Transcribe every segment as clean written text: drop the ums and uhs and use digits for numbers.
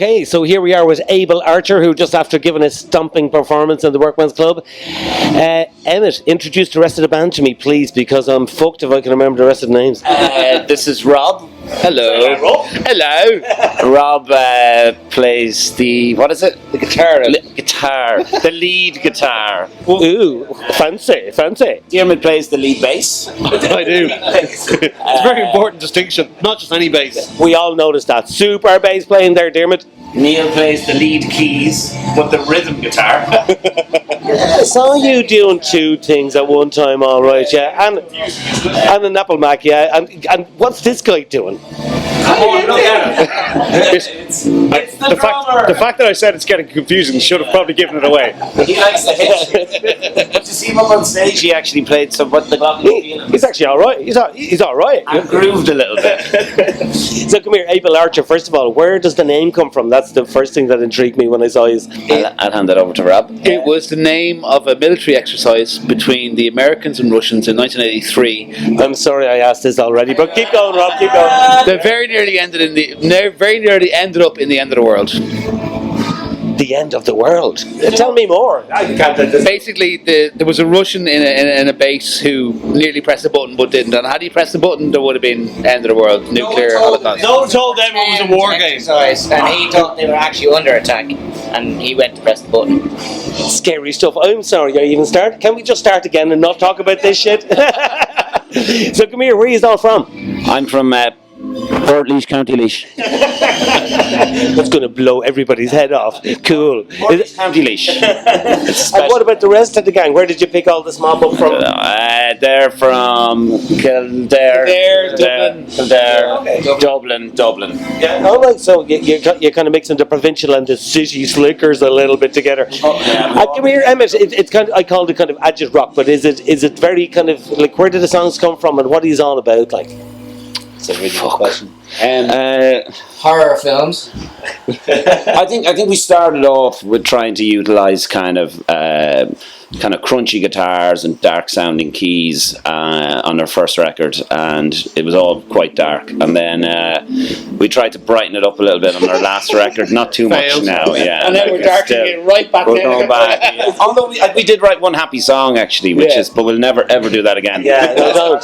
Okay, so here we are with Abel Archer, who just after giving a stomping performance in the Workman's Club. Emmett, introduce the rest of the band to me, please, because I'm fucked if I can remember the rest of the names. This is Rob. Hello. Hello. Rob plays the, what is it? The guitar. Guitar. The lead guitar. Ooh, fancy. Diarmid plays the lead bass. I do. It's a very important distinction, not just any bass. We all noticed that. Super bass playing there, Diarmid. Neil plays the lead keys with the rhythm guitar. I saw you doing two things at one time, all right, yeah, and an Apple Mac, yeah, and what's this guy doing? Come on, look at it. It's the fact that I said it's getting confusing should have probably given it away. He likes the hit. Did you see him up on stage? He actually played some what the He's actually all right. He's all right. I grooved a little bit. So come here, Abel Archer. First of all, where does the name come from? That's the first thing that intrigued me when I saw his. I'll hand that over to Rob. It was the name of a military exercise between the Americans and Russians in 1983. I'm sorry I asked this already, but keep going, Rob. Keep going. They very nearly ended up in the end of the world. The end of the world. Tell me more. I can't. Basically, there was a Russian in a base who nearly pressed the button but didn't. And had he pressed the button, there would have been end of the world, nuclear holocaust. No one told them it was a war game. And he thought they were actually under attack, and he went to press the button. Scary stuff. I'm sorry I even started. Can we just start again and not talk about this shit? So come here. Where are you all from? I'm from Portlaoise, County Laois. That's going to blow everybody's head off. Cool. Portlaoise, County Laois. And what about the rest of the gang? Where did you pick all this mob up from? They're from Kildare, Dublin. Yeah. All right, so you're kind of mixing the provincial and the city slickers a little bit together. Come here, Emmett. It's kind of, I called it kind of agit rock, but is it very kind of like, where did the songs come from and what is all about? Like, It's a really good question. Horror films. I think we started off with trying to utilize kind of crunchy guitars and dark sounding keys on our first record, and it was all quite dark. And then we tried to brighten it up a little bit on our last record. Not too much now, yeah. And then we're darkening it right back. We're going back. Yeah. Although we did write one happy song actually, which is, but we'll never ever do that again. Yeah, don't.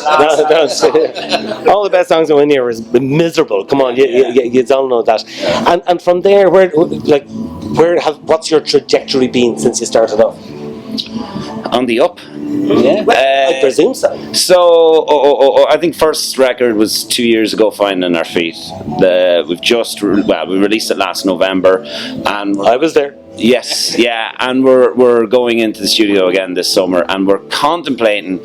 All the best songs in here is miserable. Come on, you don't know that. And from there, what's your trajectory been since you started off? On the up. Yeah, I presume so. So, I think first record was 2 years ago, Finding Our Feet. We released it last November, and I was there. Yes, yeah, and we're going into the studio again this summer, and we're contemplating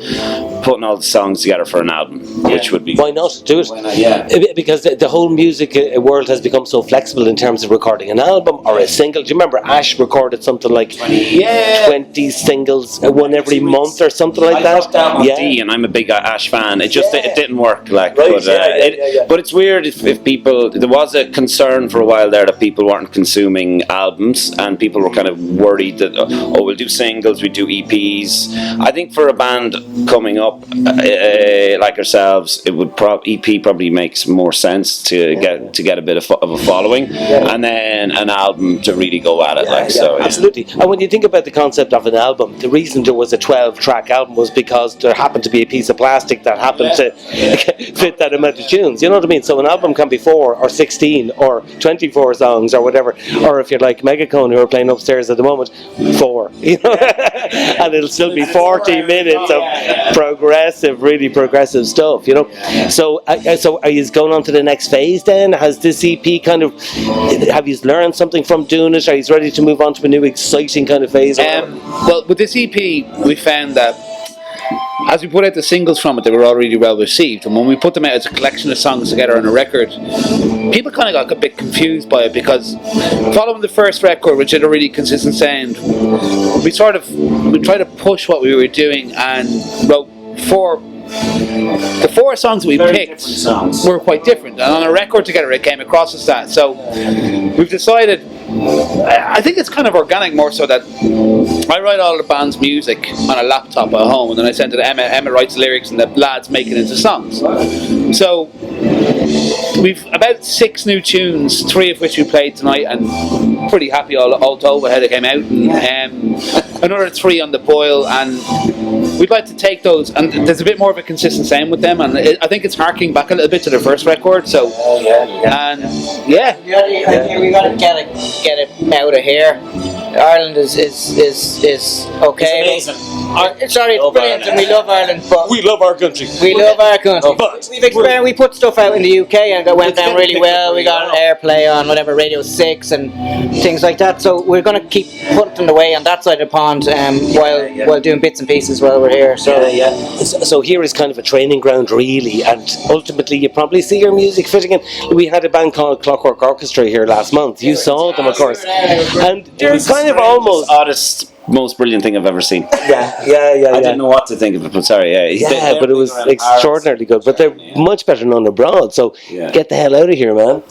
putting all the songs together for an album, which would be... Why not? Do it. Why not? Yeah. Because the whole music world has become so flexible in terms of recording an album or a single. Do you remember Ash recorded something like 20 singles, one every month or something like that? Yeah. And I'm a big Ash fan. It didn't work. But it's weird if people... There was a concern for a while there that people weren't consuming albums, and people were kind of worried that we'll do singles, we do EPs. I think for a band coming up like ourselves, it would EP probably makes more sense to get a bit of a following, and then an album to really go at it. Absolutely. And when you think about the concept of an album, the reason there was a 12-track album was because there happened to be a piece of plastic that happened to fit that amount of tunes. You know what I mean? So an album can be 4 or 16 or 24 songs or whatever. Or if you're like Megacone, who are playing upstairs at the moment, 4, and it'll still be 40 minutes of really progressive stuff, So are you going on to the next phase then? Has this EP have you learned something from doing it? Are you ready to move on to a new exciting kind of phase? Well, with this EP, we found that as we put out the singles from it, they were all really well received, and when we put them out as a collection of songs together on a record, people kind of got a bit confused by it, because following the first record, which had a really consistent sound, we tried to push what we were doing and wrote the 4 songs that we picked were quite different, and on a record together it came across as that. So we've decided, I think it's kind of organic more so, that I write all the band's music on a laptop at home, and then I send it to Emma. Emma writes the lyrics, and the lads make it into songs. So we've about 6 new tunes, 3 of which we played tonight, and pretty happy all told with how they came out. And another 3 on the boil, and we'd like to take those, and there's a bit more of a consistent sound with them, and I think it's harking back a little bit to the first record. So, and yeah, we gotta get it out of here. Ireland is okay. It's amazing. Sorry, it's brilliant, and we love Ireland, but We love our country. we love our country. But We've experienced. We put stuff out in the UK and it went down really well. We got airplay on whatever Radio 6 and things like that. So we're going to keep putting away on that side of the pond while doing bits and pieces while we're here. So So here is kind of a training ground, really, and ultimately you probably see your music fitting in. We had a band called Clockwork Orchestra here last month. You saw them, of course, and they're kind of almost oddest, most brilliant thing I've ever seen. I I didn't know what to think of it, but sorry, Yeah, but it was extraordinarily good. But they're much better known abroad, so get the hell out of here, man.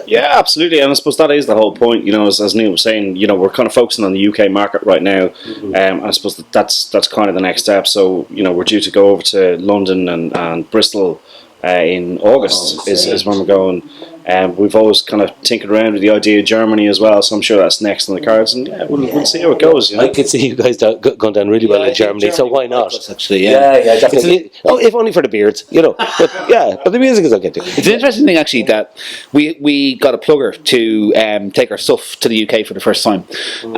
Yeah, absolutely, and I suppose that is the whole point. You know, as Neil was saying, you know, we're kind of focusing on the UK market right now, and I suppose that's kind of the next step. So, you know, we're due to go over to London and Bristol in August is when we're going. We've always kind of tinkered around with the idea of Germany as well, so I'm sure that's next on the cards, and we'll see how it goes. You know? I could see you guys going down really well in Germany, so why not? actually, Definitely. If only for the beards, you know. But the music is okay too. It's an interesting thing actually that we got a plugger to take our stuff to the UK for the first time,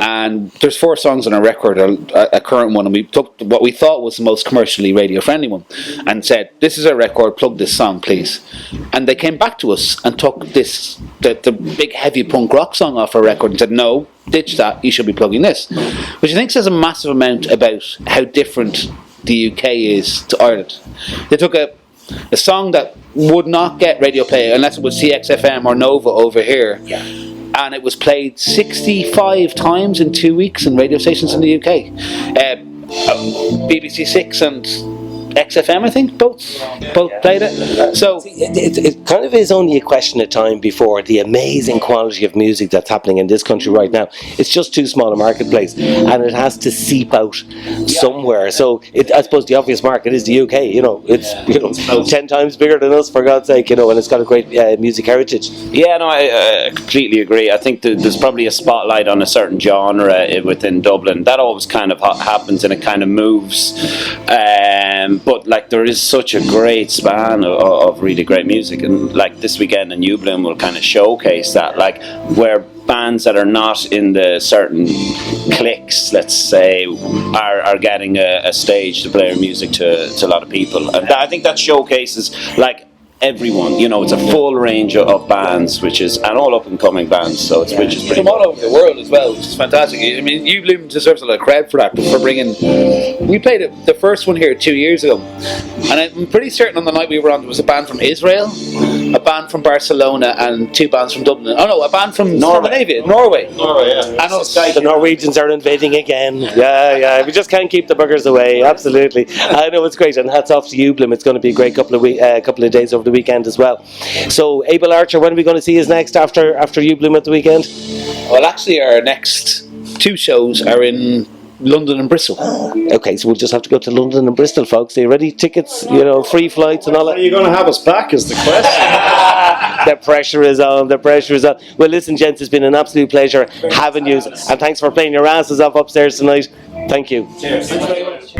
and there's 4 songs on our record, a current one, and we took what we thought was the most commercially radio friendly one and said, "This is our record, plug this song please," and they came back to us and took the big heavy punk rock song off our record and said, "No, ditch that, you should be plugging this," which I think says a massive amount about how different the UK is to Ireland. They took a song that would not get radio play unless it was CXFM or Nova over here, and it was played 65 times in 2 weeks in radio stations in the UK. BBC 6 and XFM, I think, both played it. So it kind of is only a question of time before the amazing quality of music that's happening in this country right now. It's just too small a marketplace, and it has to seep out somewhere. So I suppose the obvious market is the UK. You know, it's 10 times bigger than us, for God's sake. You know, and it's got a great music heritage. Yeah, no, I completely agree. I think there's probably a spotlight on a certain genre within Dublin. That always kind of happens, and it kind of moves. But like there is such a great span of really great music, and like this weekend in New Bloom will kind of showcase that, like where bands that are not in the certain cliques, let's say, are getting a stage to play their music to a lot of people, and I think that showcases like everyone, you know, it's a full range of bands, and all up and coming bands, so which is pretty from all over the world as well, which is fantastic. I mean, New Bloom deserves a lot of credit for that, for bringing. We played the first one here 2 years ago, and I'm pretty certain on the night we were on there was a band from Israel, a band from Barcelona, and 2 bands from Dublin. Oh no, a band from Norway. And The Norwegians are invading again. Yeah. We just can't keep the buggers away. Absolutely. I know, it's great, and hats off to you, Bloom. It's going to be a great couple of days over the weekend as well. So, Abel Archer, when are we going to see us next after you, Bloom, at the weekend? Well, actually, our next 2 shows are in London and Bristol. Okay, so we'll just have to go to London and Bristol, folks. Are you ready? Tickets, you know, free flights and all that. Are you going to have us back is the question. The pressure is on. Well, listen, gents, it's been an absolute pleasure having you, and thanks for playing your asses off upstairs tonight. Thank you. Cheers. Thanks very much.